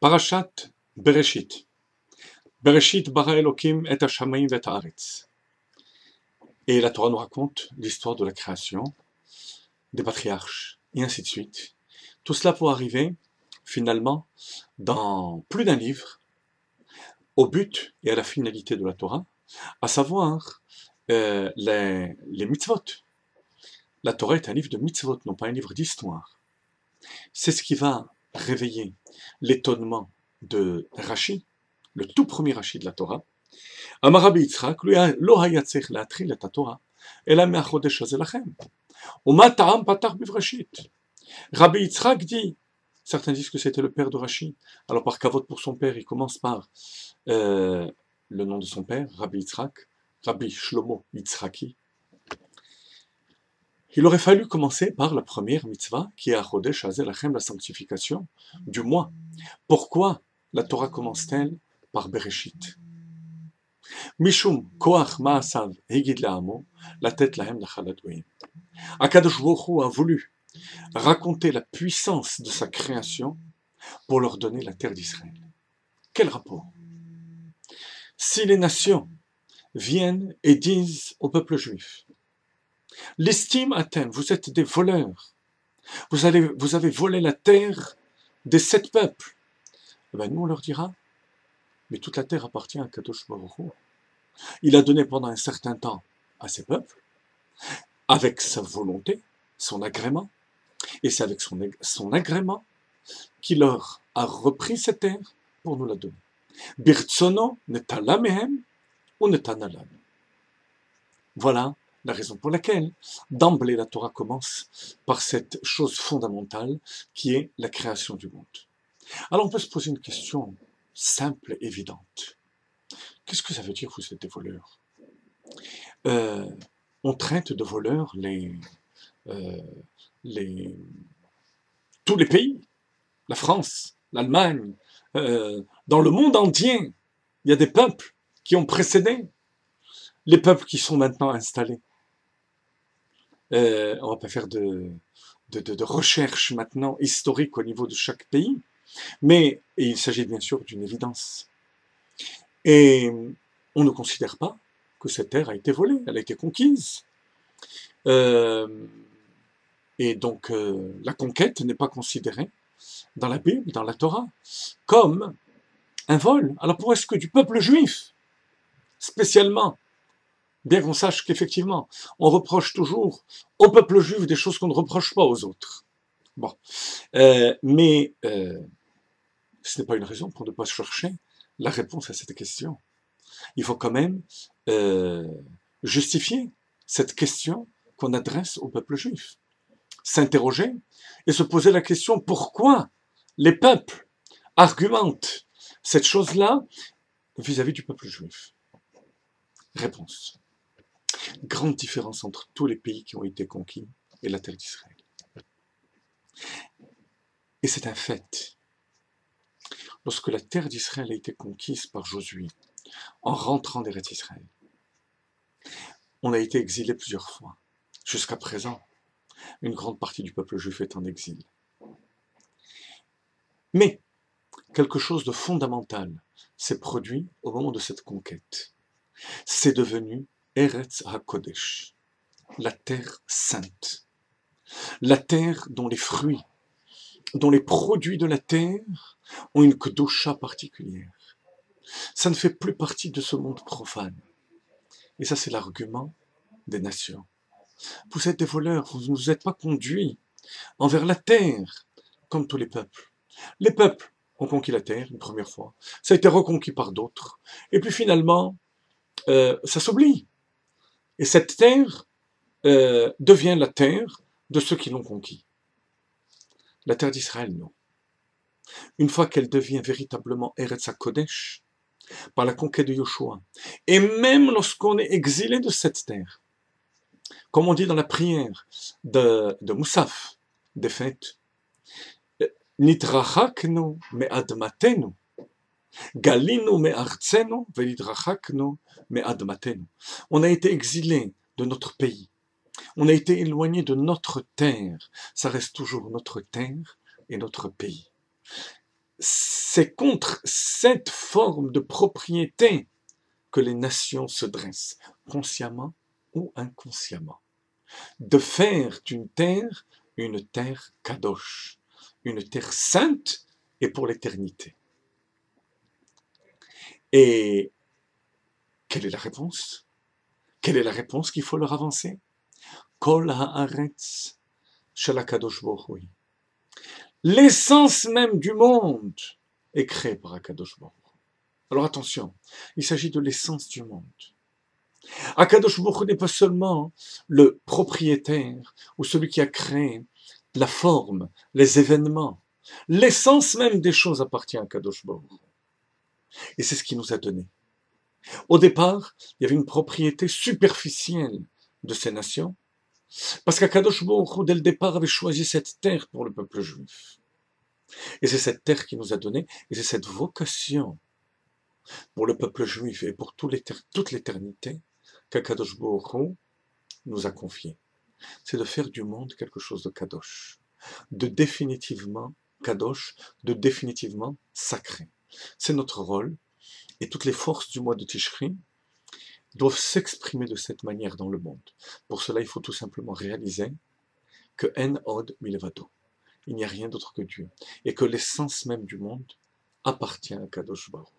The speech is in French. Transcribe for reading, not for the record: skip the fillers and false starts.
Parashat Bereshit. Bereshit bara Elokim et hashamayim vet haaretz. Et la Torah nous raconte l'histoire de la création, des patriarches, et ainsi de suite. Tout cela pour arriver, finalement, dans plus d'un livre, au but et à la finalité de la Torah, à savoir les mitzvot. La Torah est un livre de mitzvot, non pas un livre d'histoire. C'est ce qui va réveiller l'étonnement de Rashi, le tout premier Rashi de la Torah. Amar Rabbi Yitzchak, lui, lo haya tzarich להתחיל את התורה, אלא מהחודש הזה לכם. ומה טעם פתח בבראשית? Rabbi Yitzchak dit, certains disent que c'était le père de Rashi, alors par kavod pour son père, il commence par le nom de son père, Rabbi Yitzchak, Rabbi Shlomo Yitzhaki. Il aurait fallu commencer par la première mitzvah, qui est Chodesh Hazeh Lachem, la sanctification du mois. Pourquoi la Torah commence-t-elle par Bereshit? Mishum koach ma'asav hegid la'amo, la tête lahem lachalat goyim. Akadosh Baruch Hu a voulu raconter la puissance de sa création pour leur donner la terre d'Israël. Quel rapport? Si les nations viennent et disent au peuple juif, l'estime atteint, vous êtes des voleurs, vous avez volé la terre des 7 peuples, eh bien, nous on leur dira, mais toute la terre appartient à Kadosh Baruch Hu. Il a donné pendant un certain temps à ces peuples, avec sa volonté, son agrément, et c'est avec son agrément qu'il leur a repris cette terre pour nous la donner. Birtsono netala mehem ou netana lanu. Voilà la raison pour laquelle, d'emblée, la Torah commence par cette chose fondamentale qui est la création du monde. Alors on peut se poser une question simple, évidente. Qu'est-ce que ça veut dire, vous êtes des voleurs? On traite de voleurs tous les pays, la France, l'Allemagne, dans le monde entier, il y a des peuples qui ont précédé les peuples qui sont maintenant installés. On ne va pas faire de recherche maintenant historique au niveau de chaque pays, mais il s'agit bien sûr d'une évidence. Et on ne considère pas que cette terre a été volée, elle a été conquise. Et donc la conquête n'est pas considérée dans la Bible, dans la Torah, comme un vol. Alors pourquoi est-ce que du peuple juif, spécialement, bien qu'on sache qu'effectivement, on reproche toujours au peuple juif des choses qu'on ne reproche pas aux autres. Bon, mais ce n'est pas une raison pour ne pas chercher la réponse à cette question. Il faut quand même justifier cette question qu'on adresse au peuple juif. S'interroger et se poser la question pourquoi les peuples argumentent cette chose-là vis-à-vis du peuple juif. Réponse. Grande différence entre tous les pays qui ont été conquis et la terre d'Israël. Et c'est un fait. Lorsque la terre d'Israël a été conquise par Josué, en rentrant d'Eretz Israël, on a été exilé plusieurs fois. Jusqu'à présent, une grande partie du peuple juif est en exil. Mais quelque chose de fondamental s'est produit au moment de cette conquête. C'est devenu Eretz HaKodesh, la terre sainte. La terre dont les fruits, dont les produits de la terre ont une kedusha particulière. Ça ne fait plus partie de ce monde profane. Et ça, c'est l'argument des nations. Vous êtes des voleurs, vous ne vous êtes pas conduits envers la terre, comme tous les peuples. Les peuples ont conquis la terre une première fois, ça a été reconquis par d'autres, et puis finalement, ça s'oublie. Et cette terre devient la terre de ceux qui l'ont conquis. La terre d'Israël, non. Une fois qu'elle devient véritablement Eretz HaKodesh, par la conquête de Yoshua, et même lorsqu'on est exilé de cette terre, comme on dit dans la prière de Moussaf, des fêtes, Nitrachaknu me'admatenu, Galinu me'artzenu, venitrachaknu me'admatenu. On a été exilé de notre pays, on a été éloigné de notre terre, ça reste toujours notre terre et notre pays. C'est contre cette forme de propriété que les nations se dressent, consciemment ou inconsciemment. De faire d'une terre une terre kadosh, une terre sainte et pour l'éternité. Et quelle est la réponse? Quelle est la réponse qu'il faut leur avancer? Kol haaretz shel HaKadosh Baruch Hu. L'essence même du monde est créée par HaKadosh Baruch Hu. Alors attention, il s'agit de l'essence du monde. HaKadosh Baruch Hu n'est pas seulement le propriétaire ou celui qui a créé la forme, les événements. L'essence même des choses appartient à HaKadosh Baruch Hu. Et c'est ce qu'il nous a donné. Au départ, il y avait une propriété superficielle de ces nations, parce qu'Akadosh Baruch Hu, dès le départ, avait choisi cette terre pour le peuple juif. Et c'est cette terre qu'il nous a donnée, et c'est cette vocation pour le peuple juif et pour toute l'éternité qu'Akadosh Baruch Hu nous a confiée. C'est de faire du monde quelque chose de kadosh, de définitivement kadosh, de définitivement sacré. C'est notre rôle, et toutes les forces du mois de Tishri doivent s'exprimer de cette manière dans le monde. Pour cela, il faut tout simplement réaliser que En Od Milevado, il n'y a rien d'autre que Dieu, et que l'essence même du monde appartient à Kadosh Baruch.